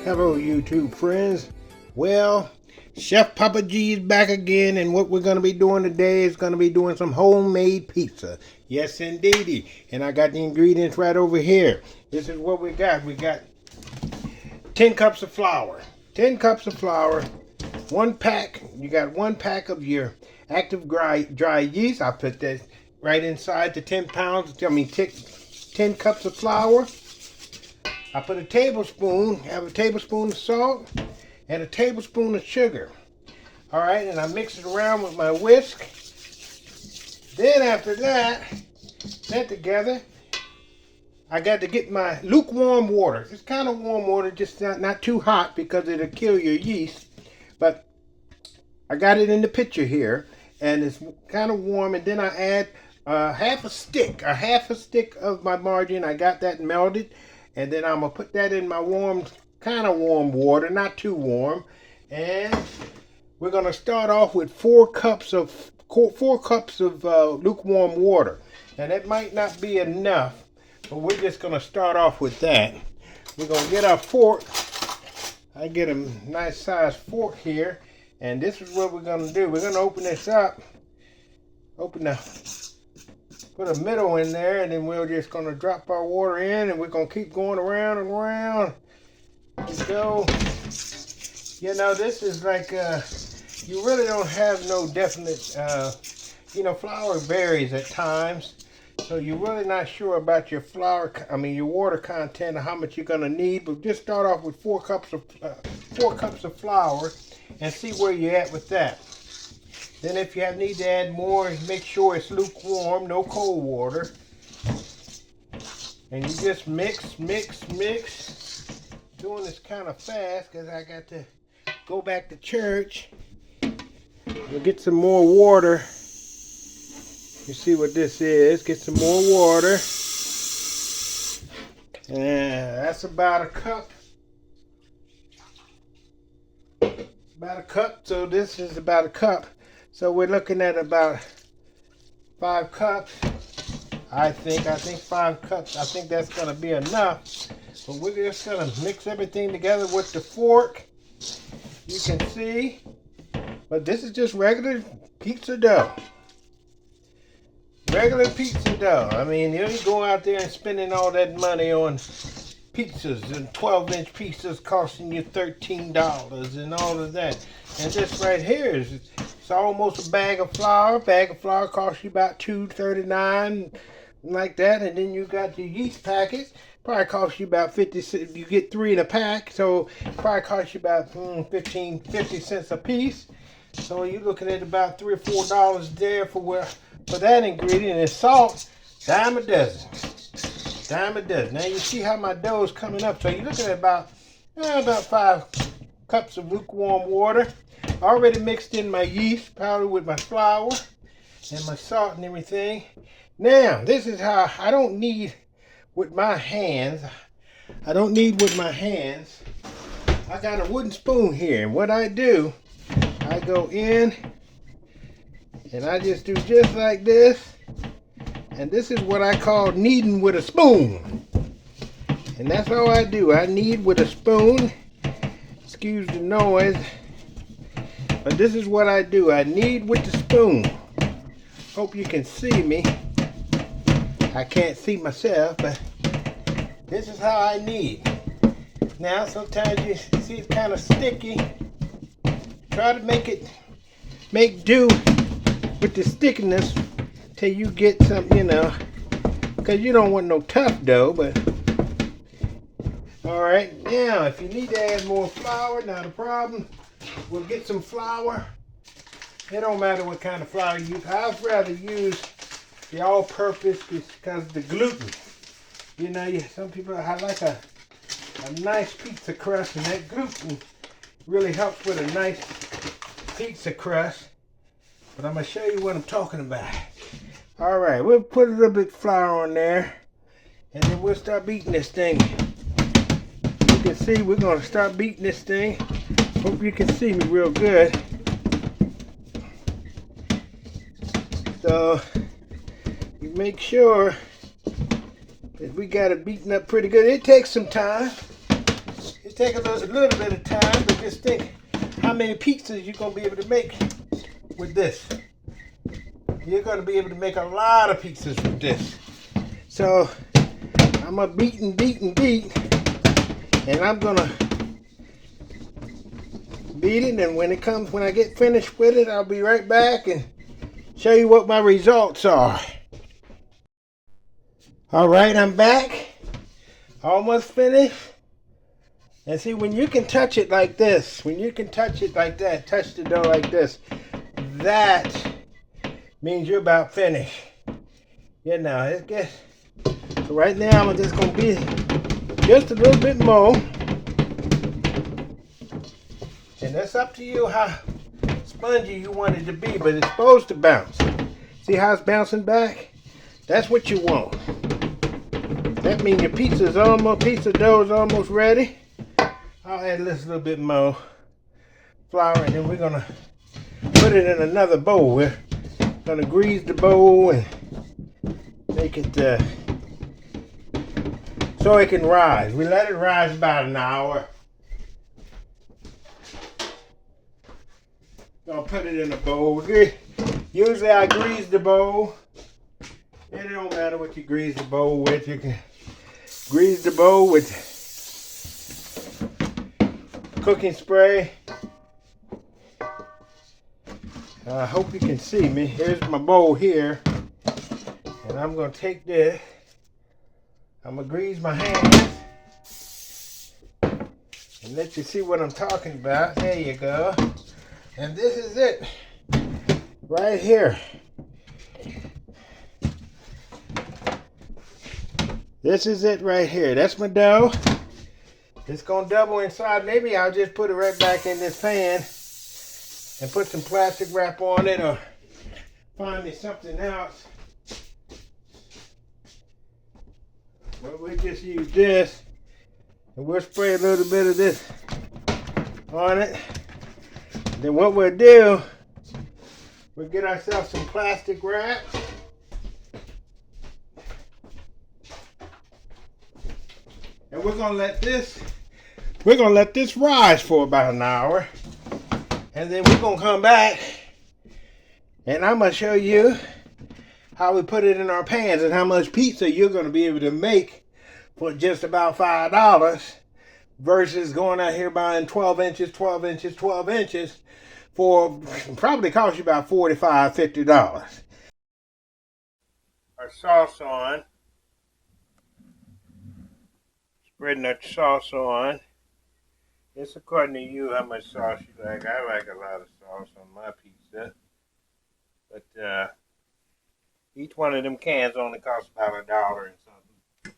Hello YouTube friends. Well, Chef Papa G is back again, and what we're going to be doing today is going to be doing some homemade pizza. Yes indeedy. And I got the ingredients right over here. This is what we got. We got 10 cups of flour. 10 cups of flour. One pack. You got 1 pack of your active dry yeast. I put that right inside the 10 pounds. 10 cups of flour. I put a tablespoon, have a tablespoon of salt and a tablespoon of sugar. All right, and I mix it around with my whisk. Then after that together, I got to get my lukewarm water. It's kind of warm water, just not too hot because it'll kill your yeast. But I got it in the pitcher here, and it's kind of warm. And then I add half a stick of my margarine. I got that melted. And then I'm going to put that in my kind of warm water, not too warm. And we're going to start off with 4 cups of lukewarm water. And that might not be enough, but we're just going to start off with that. We're going to get our fork. I get a nice size fork here. And this is what we're going to do. We're going to open this up. Put a middle in there, and then we're just going to drop our water in, and we're going to keep going around and around. So, you know, this is like, you really don't have no definite, flour varies at times. So you're really not sure about your your water content, or how much you're going to need. But just start off with 4 cups of flour and see where you're at with that. Then if you need to add more, make sure it's lukewarm, no cold water. And you just mix. Doing this kind of fast because I got to go back to church. We'll get some more water. You see what this is. Get some more water. And that's about a cup. So this is about a cup. So we're looking at about 5 cups. I think 5 cups. I think that's going to be enough. But we're just going to mix everything together with the fork. You can see. But this is just regular pizza dough. Regular pizza dough. I mean, you ain't going out there and spending all that money on pizzas, and 12-inch pizzas costing you $13 and all of that. And this right here it's almost a bag of flour. Bag of flour costs you about $2.39, like that. And then you got your yeast packets. Probably costs you about 50 cents. You get 3 in a pack, so it probably costs you about 50 cents a piece. So you're looking at about $3 or $4 there for that ingredient. And salt, dime a dozen. Now you see how my dough is coming up. So you're looking at about 5 cups of lukewarm water. I already mixed in my yeast powder with my flour and my salt and everything. Now, this is how I don't knead with my hands. I got a wooden spoon here. And what I do, I go in and I just do just like this. And this is what I call kneading with a spoon. And that's all I do. I knead with a spoon. Excuse the noise. But this is what I do. I knead with the spoon. Hope you can see me. I can't see myself, but this is how I knead. Now, sometimes you see it's kind of sticky. Try to make do with the stickiness till you get some, because you don't want no tough dough. But all right, now if you need to add more flour, not a problem. We'll get some flour. It don't matter what kind of flour you use. I'd rather use the all-purpose because the gluten. Some people, I like a nice pizza crust, and that gluten really helps with a nice pizza crust. But I'm going to show you what I'm talking about. All right, we'll put a little bit of flour on there, and then we'll start beating this thing. You can see we're going to start beating this thing. Hope you can see me real good. So you make sure that we got it beaten up pretty good. It takes some time. take a little bit of time, but just think how many pizzas you're going to be able to make with this. You're going to be able to make a lot of pizzas with this. So I'm going to beat and beat and beat, and I'm going to beat it, and when I get finished with it, I'll be right back and show you what my results are. All right, I'm back. Almost finished. And see, when you can touch it like this, when you can touch it like that, touch the dough like this, that means you're about finished. Yeah, now it gets. So right now, I'm just gonna beat just a little bit more, and that's up to you how spongy you want it to be. But it's supposed to bounce. See how it's bouncing back? That's what you want. That means your pizza dough is almost ready. I'll add this little bit more flour, and then we're gonna put it in another bowl. We're gonna grease the bowl and make it so it can rise. We let it rise about an hour. Gonna put it in a bowl. Usually I grease the bowl. It don't matter what you grease the bowl with. You can grease the bowl with cooking spray. I hope you can see me. Here's my bowl here. And I'm going to take this. I'm going to grease my hands and let you see what I'm talking about. There you go. And this is it right here. This is it right here. That's my dough. It's going to double inside. Maybe I'll just put it right back in this pan and put some plastic wrap on it, or find me something else. But we'll just use this, and we'll spray a little bit of this on it. And then what we'll do, we'll get ourselves some plastic wrap. And we're gonna let this rise for about an hour. And then we're gonna come back and I'm gonna show you how we put it in our pans and how much pizza you're gonna be able to make for just about $5 versus going out here buying 12 inches for probably cost you about $45, $50. Our sauce on. Spreading our sauce on. It's according to you how much sauce you like. I like a lot of sauce on my pizza. But each one of them cans only costs about $1 and something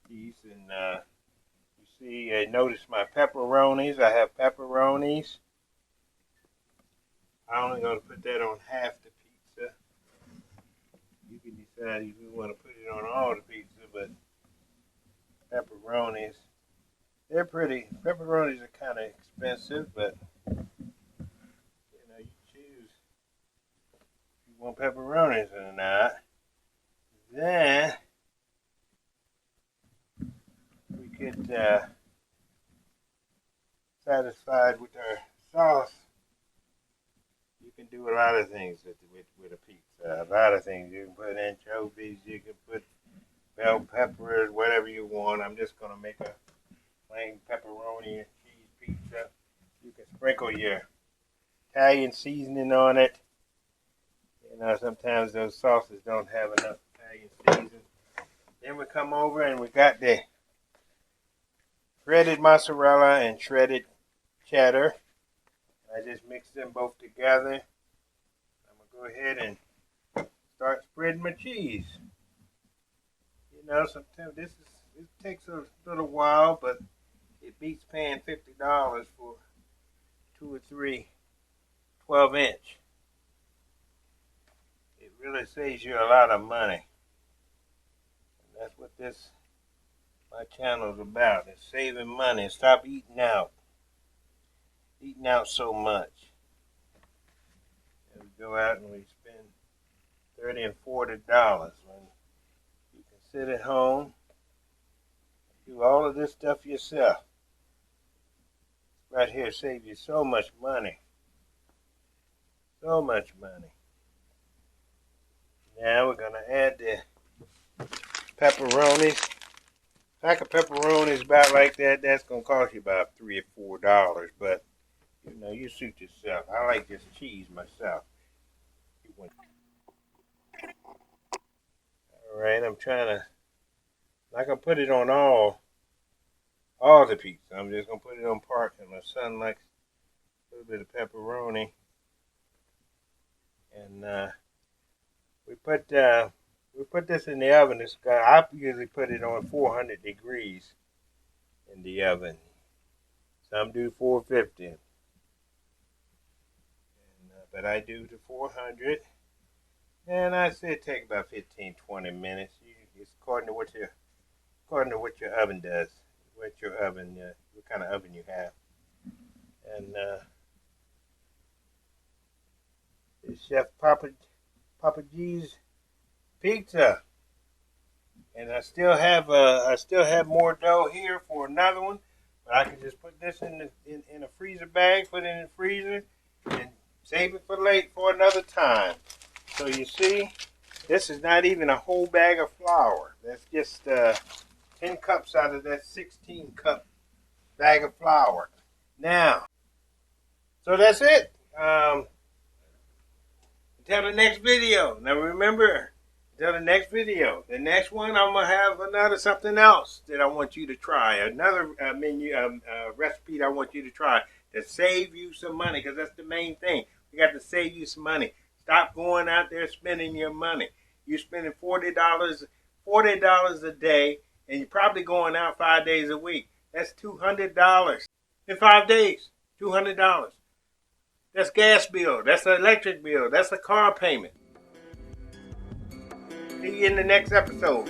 piece. And you see, notice my pepperonis. I have pepperonis. I'm only going to put that on half the pizza. You can decide if you want to put it on all the pizza, but pepperonis, they're pretty. Pepperonis are kind of expensive, but you choose if you want pepperonis or not. Then we get satisfied with our sauce. You can do a lot of things with a pizza. A lot of things. You can put anchovies. You can put bell peppers, whatever you want. I'm just going to make a plain pepperoni and cheese pizza. You can sprinkle your Italian seasoning on it. Sometimes those sauces don't have enough Italian seasoning. Then we come over and we got the shredded mozzarella and shredded cheddar. I just mix them both together. I'm going to go ahead and start spreading my cheese. Sometimes it takes a little while, but it beats paying $50 for 2 or 3 12-inch. It really saves you a lot of money. And that's what my channel is about. It's saving money. Stop eating out so much. And we go out and we spend $30 and $40 when you can sit at home, do all of this stuff yourself. right here save you so much money. So much money. Now we're gonna add the pepperonis. Pack of pepperonis about like that. That's gonna cost you about $3 or $4, but you know, you suit yourself. I like just cheese myself. All right, I'm trying to. I can put it on all the pizza. I'm just gonna put it on part, and my son likes a little bit of pepperoni, and we put this in the oven. I usually put it on 400 degrees in the oven. Some do 450, but I do the 400. And I say it take about 15-20 minutes. It's according to what your oven does, what kind of oven you have. And it's Chef Papa G's pizza. And I still have more dough here for another one, but I can just put this in a freezer bag, put it in the freezer, and save it for another time. So you see, this is not even a whole bag of flour. That's just 10 cups out of that 16-cup bag of flour. Now, so that's it. Until the next video. Now remember, until the next video. The next one, I'm going to have something else that I want you to try. Another recipe that I want you to try to save you some money, because that's the main thing. We got to save you some money. Stop going out there spending your money. You're spending $40 a day, and you're probably going out 5 days a week. That's $200 in 5 days. $200. That's gas bill. That's the electric bill. That's the car payment. See you in the next episode.